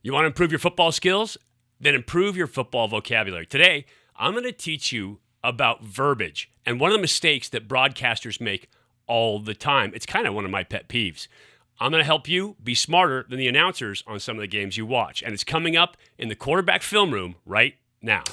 You want to improve your football skills? Then improve your football vocabulary. Today, I'm going to teach you about verbiage and one of the mistakes that broadcasters make all the time. It's kind of one of my pet peeves. I'm going to help you be smarter than the announcers on some of the games you watch. And it's coming up in the quarterback film room right now.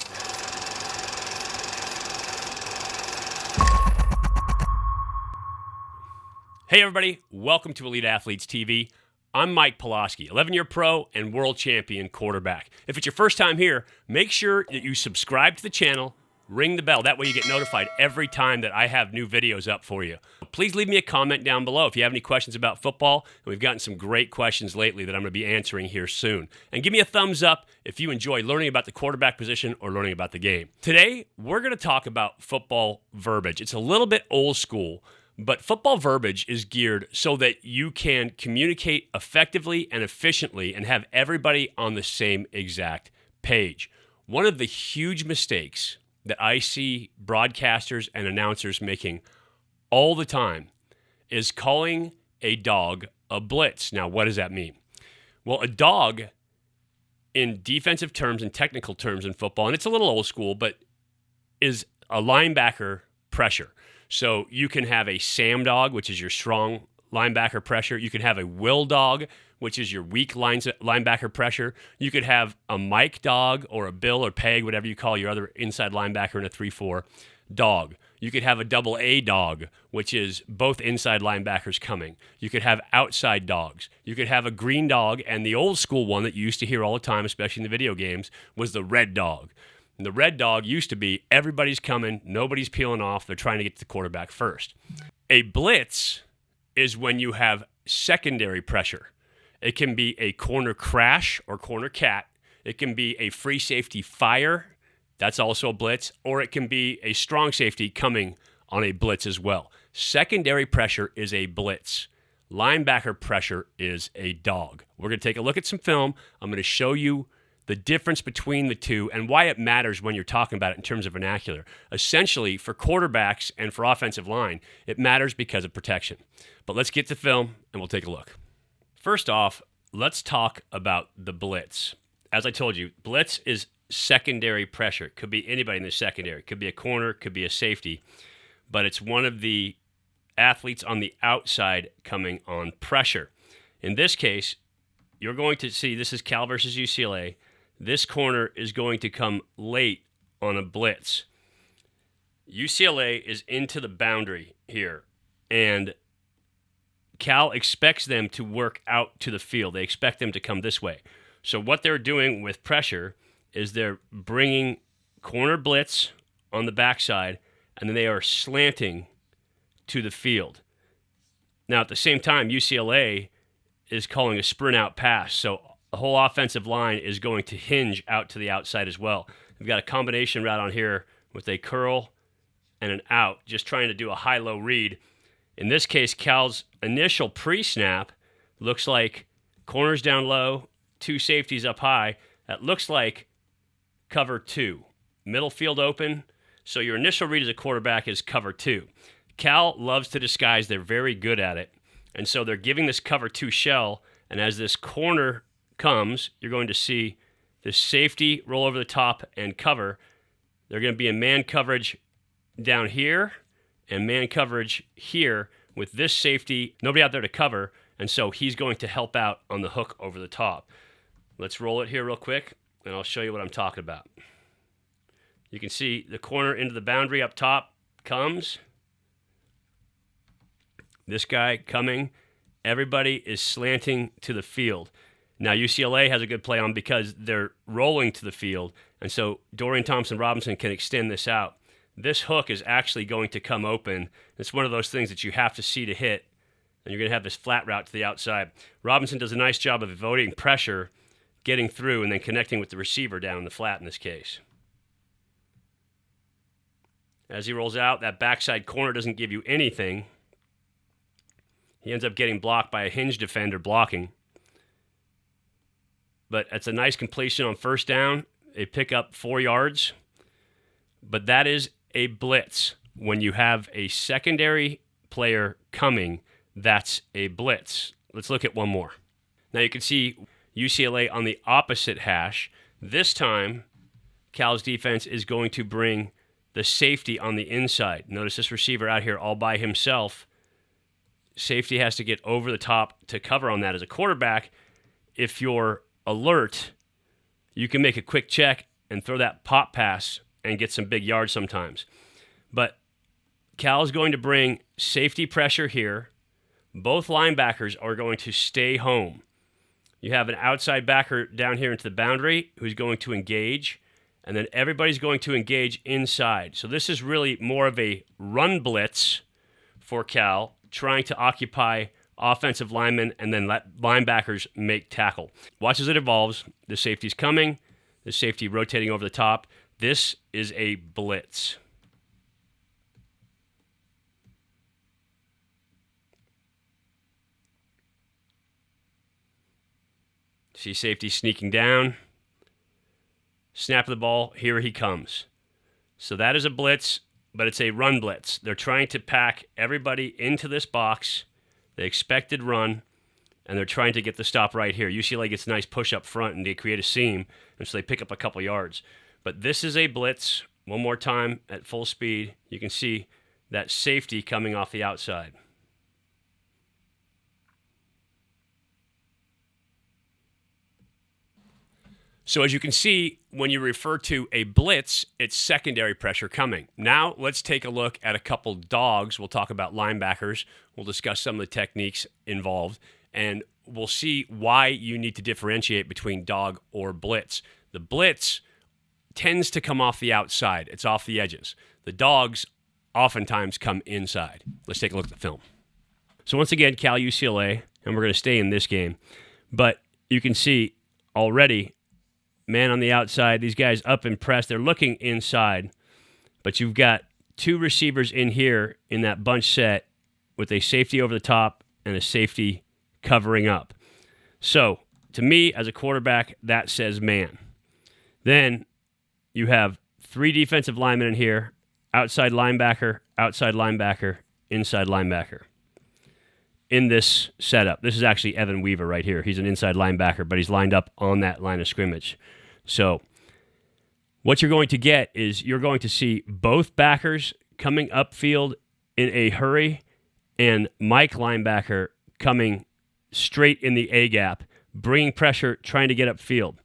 Hey everybody, welcome to Elite Athletes TV. I'm Mike Pulaski, 11-year pro and world champion quarterback. If it's your first time here, make sure that you subscribe to the channel, ring the bell. That way you get notified every time that I have new videos up for you. Please leave me a comment down below if you have any questions about football. And we've gotten some great questions lately that I'm going to be answering here soon. And give me a thumbs up if you enjoy learning about the quarterback position or learning about the game. Today, we're going to talk about football verbiage. It's a little bit old school, but football verbiage is geared so that you can communicate effectively and efficiently and have everybody on the same exact page. One of the huge mistakes that I see broadcasters and announcers making all the time is calling a dog a blitz. Now, what does that mean? Well, a dog in defensive terms and technical terms in football, and it's a little old school, but is a linebacker pressure. So you can have a Sam dog, which is your strong linebacker pressure. You can have a Will dog, which is your weak linebacker pressure. You could have a Mike dog or a Bill or Peg, whatever you call your other inside linebacker in a 3-4 dog. You could have a double A dog, which is both inside linebackers coming. You could have outside dogs. You could have a green dog, and the old school one that you used to hear all the time, especially in the video games, was the red dog. And the red dog used to be everybody's coming, nobody's peeling off, they're trying to get to the quarterback first. A blitz is when you have secondary pressure. It can be a corner crash or corner cat. It can be a free safety fire. That's also a blitz. Or it can be a strong safety coming on a blitz as well. Secondary pressure is a blitz. Linebacker pressure is a dog. We're going to take a look at some film. I'm going to show you the difference between the two and why it matters when you're talking about it in terms of vernacular. Essentially, for quarterbacks and for offensive line, it matters because of protection. But let's get to film and we'll take a look. First off, let's talk about the blitz. As I told you, blitz is secondary pressure. It could be anybody in the secondary. It could be a corner, it could be a safety, but it's one of the athletes on the outside coming on pressure. In this case, you're going to see, this is Cal versus UCLA. This corner is going to come late on a blitz. UCLA is into the boundary here, and Cal expects them to work out to the field. They expect them to come this way. So what they're doing with pressure is they're bringing corner blitz on the backside, and then they are slanting to the field. Now, at the same time, UCLA is calling a sprint out pass, so the whole offensive line is going to hinge out to the outside as well. We've got a combination route on here with a curl and an out, just trying to do a high-low read. In this case, Cal's initial pre-snap looks like corners down low, two safeties up high. That looks like cover two. Middle field open, so your initial read as a quarterback is cover two. Cal loves to disguise. They're very good at it. And so they're giving this cover two shell, and as this corner comes, you're going to see the safety roll over the top and cover. They're going to be in man coverage down here and man coverage here with this safety, nobody out there to cover, and so he's going to help out on the hook over the top. Let's roll it here real quick, and I'll show you what I'm talking about. You can see the corner into the boundary up top comes. This guy coming. Everybody is slanting to the field. Now, UCLA has a good play on because they're rolling to the field, and so Dorian Thompson-Robinson can extend this out. This hook is actually going to come open. It's one of those things that you have to see to hit, and you're going to have this flat route to the outside. Robinson does a nice job of avoiding pressure, getting through, and then connecting with the receiver down in the flat in this case. As he rolls out, that backside corner doesn't give you anything. He ends up getting blocked by a hinge defender blocking. But it's a nice completion on first down. They pick up 4 yards. But that is a blitz. When you have a secondary player coming, that's a blitz. Let's look at one more. Now you can see UCLA on the opposite hash. This time, Cal's defense is going to bring the safety on the inside. Notice this receiver out here all by himself. Safety has to get over the top to cover on that. As a quarterback, if you're alert, you can make a quick check and throw that pop pass and get some big yards sometimes. But Cal is going to bring safety pressure here. Both linebackers are going to stay home. You have an outside backer down here into the boundary who's going to engage, and then everybody's going to engage inside. So this is really more of a run blitz for Cal, trying to occupy offensive linemen and then let linebackers make tackle. Watch as it evolves. The safety's coming. The safety rotating over the top. This is a blitz. See safety sneaking down. Snap of the ball. Here he comes. So that is a blitz, but it's a run blitz. They're trying to pack everybody into this box. They expected run, and they're trying to get the stop right here. UCLA gets a nice push up front, and they create a seam, and so they pick up a couple yards. But this is a blitz. One more time at full speed. You can see that safety coming off the outside. So as you can see, when you refer to a blitz, it's secondary pressure coming. Now let's take a look at a couple dogs. We'll talk about linebackers. We'll discuss some of the techniques involved, and we'll see why you need to differentiate between dog or blitz. The blitz tends to come off the outside. It's off the edges. The dogs oftentimes come inside. Let's take a look at the film. So once again, Cal UCLA, and we're going to stay in this game. But you can see already, man on the outside, these guys up and press. They're looking inside. But you've got two receivers in here in that bunch set with a safety over the top and a safety covering up. So, to me, as a quarterback, that says man. Then you have three defensive linemen in here, outside linebacker, inside linebacker. In this setup, this is actually Evan Weaver right here. He's an inside linebacker, but he's lined up on that line of scrimmage. So what you're going to get is you're going to see both backers coming upfield in a hurry and Mike linebacker coming straight in the A-gap, bringing pressure, trying to get upfield.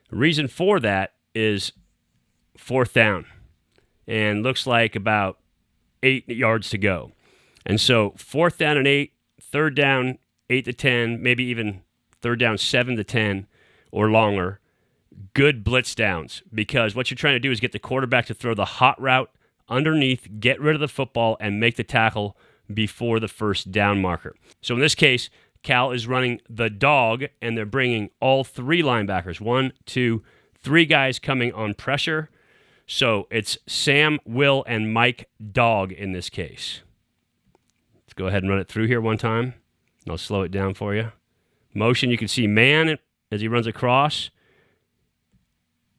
The reason for that is fourth down, and looks like about 8 yards to go. And so fourth down and 8, third down 8 to 10, maybe even third down 7 to 10 or longer. Good blitz downs, because what you're trying to do is get the quarterback to throw the hot route underneath, get rid of the football, and make the tackle before the first down marker. So in this case, Cal is running the dog, and they're bringing all three linebackers. 1, 2, 3 guys coming on pressure. So it's Sam, Will, and Mike dog in this case. Let's go ahead and run it through here one time, and I'll slow it down for you. Motion, you can see man as he runs across,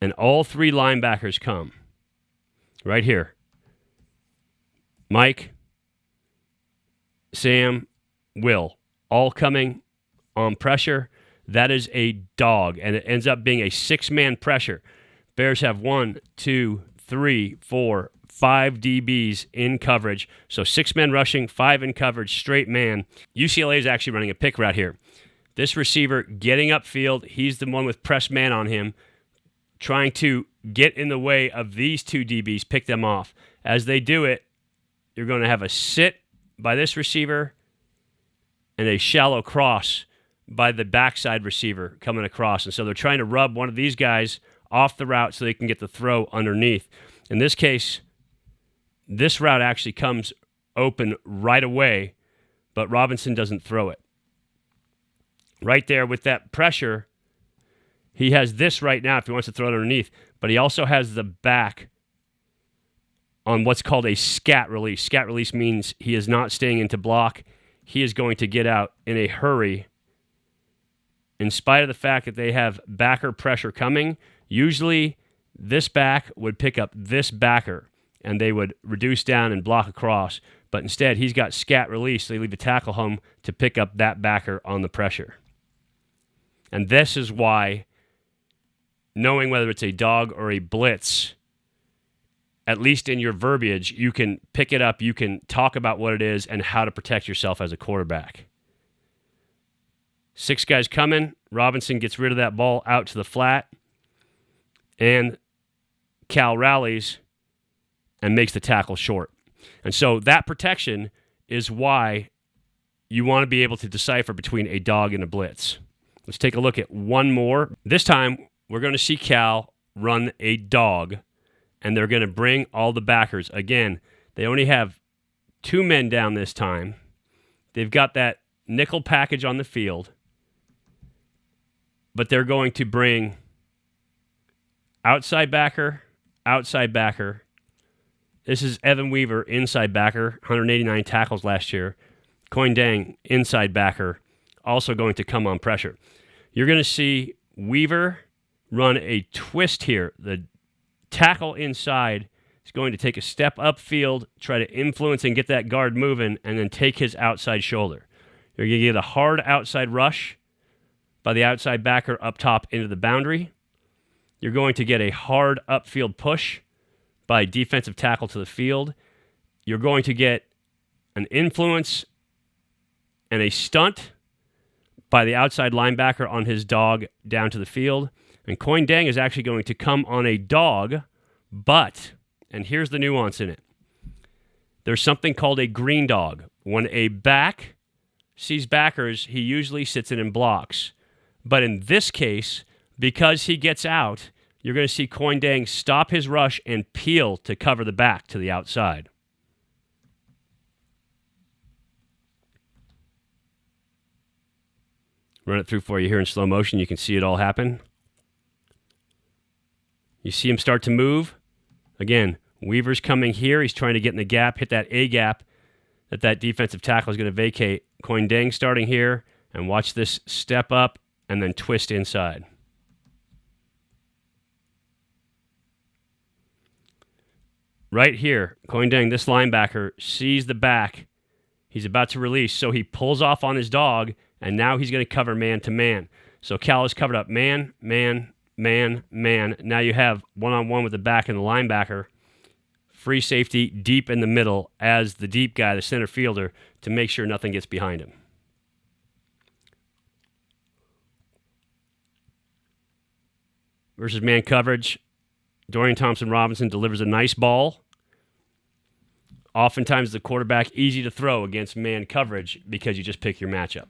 and all three linebackers come right here. Mike, Sam, Will, all coming on pressure. That is a dog, and it ends up being a 6-man pressure. Bears have 1, 2, 3, 4, 5 DBs in coverage. So 6 men rushing, 5 in coverage, straight man. UCLA is actually running a pick route here. This receiver getting upfield, he's the one with press man on him, trying to get in the way of these 2 DBs, pick them off. As they do it, you're going to have a sit by this receiver and a shallow cross by the backside receiver coming across. And so they're trying to rub one of these guys off the route so they can get the throw underneath. In this case, this route actually comes open right away, but Robinson doesn't throw it. Right there with that pressure, he has this right now if he wants to throw it underneath, but he also has the back on what's called a scat release. Scat release means he is not staying into block. He is going to get out in a hurry. In spite of the fact that they have backer pressure coming, usually this back would pick up this backer and they would reduce down and block across. But instead, he's got scat release, so they leave the tackle home to pick up that backer on the pressure. And this is why knowing whether it's a dog or a blitz, at least in your verbiage, you can pick it up, you can talk about what it is and how to protect yourself as a quarterback. 6 guys coming. Robinson gets rid of that ball out to the flat. And Cal rallies and makes the tackle short. And so that protection is why you want to be able to decipher between a dog and a blitz. Let's take a look at one more. This time, we're going to see Cal run a dog, and they're going to bring all the backers. Again, they only have 2 men down this time. They've got that nickel package on the field, but they're going to bring outside backer, outside backer. This is Evan Weaver, inside backer, 189 tackles last year. Coin Dang, inside backer, also going to come on pressure. You're going to see Weaver run a twist here. The tackle inside is going to take a step upfield, try to influence and get that guard moving, and then take his outside shoulder. You're going to get a hard outside rush by the outside backer up top into the boundary. You're going to get a hard upfield push by defensive tackle to the field. You're going to get an influence and a stunt by the outside linebacker on his dog down to the field. And Coin Dang is actually going to come on a dog, but, and here's the nuance in it, there's something called a green dog. When a back sees backers, he usually sits in and blocks. But in this case, because he gets out, you're going to see Coin Dang stop his rush and peel to cover the back to the outside. Run it through for you here in slow motion. You can see it all happen. You see him start to move. Again, Weaver's coming here. He's trying to get in the gap, hit that A gap that defensive tackle is going to vacate. Coin Dang starting here. And watch this step up and then twist inside. Right here, Coin Dang, this linebacker, sees the back. He's about to release, so he pulls off on his dog, and now he's going to cover man-to-man. So Cal is covered up man, man, man, man. Now you have one-on-one with the back and the linebacker. Free safety deep in the middle as the deep guy, the center fielder, to make sure nothing gets behind him. Versus man coverage. Dorian Thompson-Robinson delivers a nice ball. Oftentimes the quarterback easy to throw against man coverage because you just pick your matchup.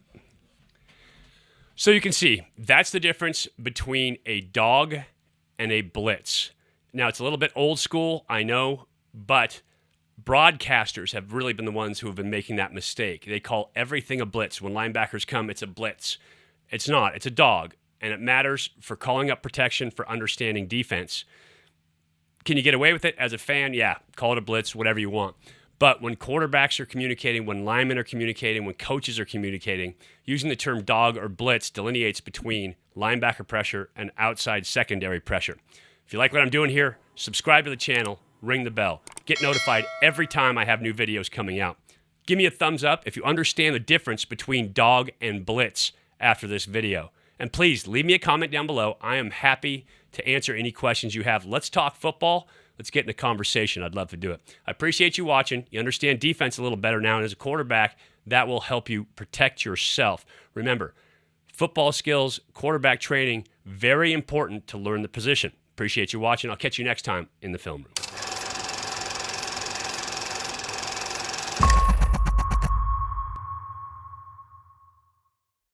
So you can see, that's the difference between a dog and a blitz. Now, it's a little bit old school, I know, but broadcasters have really been the ones who have been making that mistake. They call everything a blitz. When linebackers come, it's a blitz. It's not. It's a dog, and it matters for calling up protection, for understanding defense. Can you get away with it as a fan? Yeah, call it a blitz, whatever you want. But when quarterbacks are communicating, when linemen are communicating, when coaches are communicating, using the term dog or blitz delineates between linebacker pressure and outside secondary pressure. If you like what I'm doing here, subscribe to the channel, ring the bell. Get notified every time I have new videos coming out. Give me a thumbs up if you understand the difference between dog and blitz after this video. And please, leave me a comment down below. I am happy to answer any questions you have. Let's talk football. Let's get in a conversation. I'd love to do it. I appreciate you watching. You understand defense a little better now, and as a quarterback, that will help you protect yourself. Remember, football skills, quarterback training, very important to learn the position. Appreciate you watching. I'll catch you next time in the film room.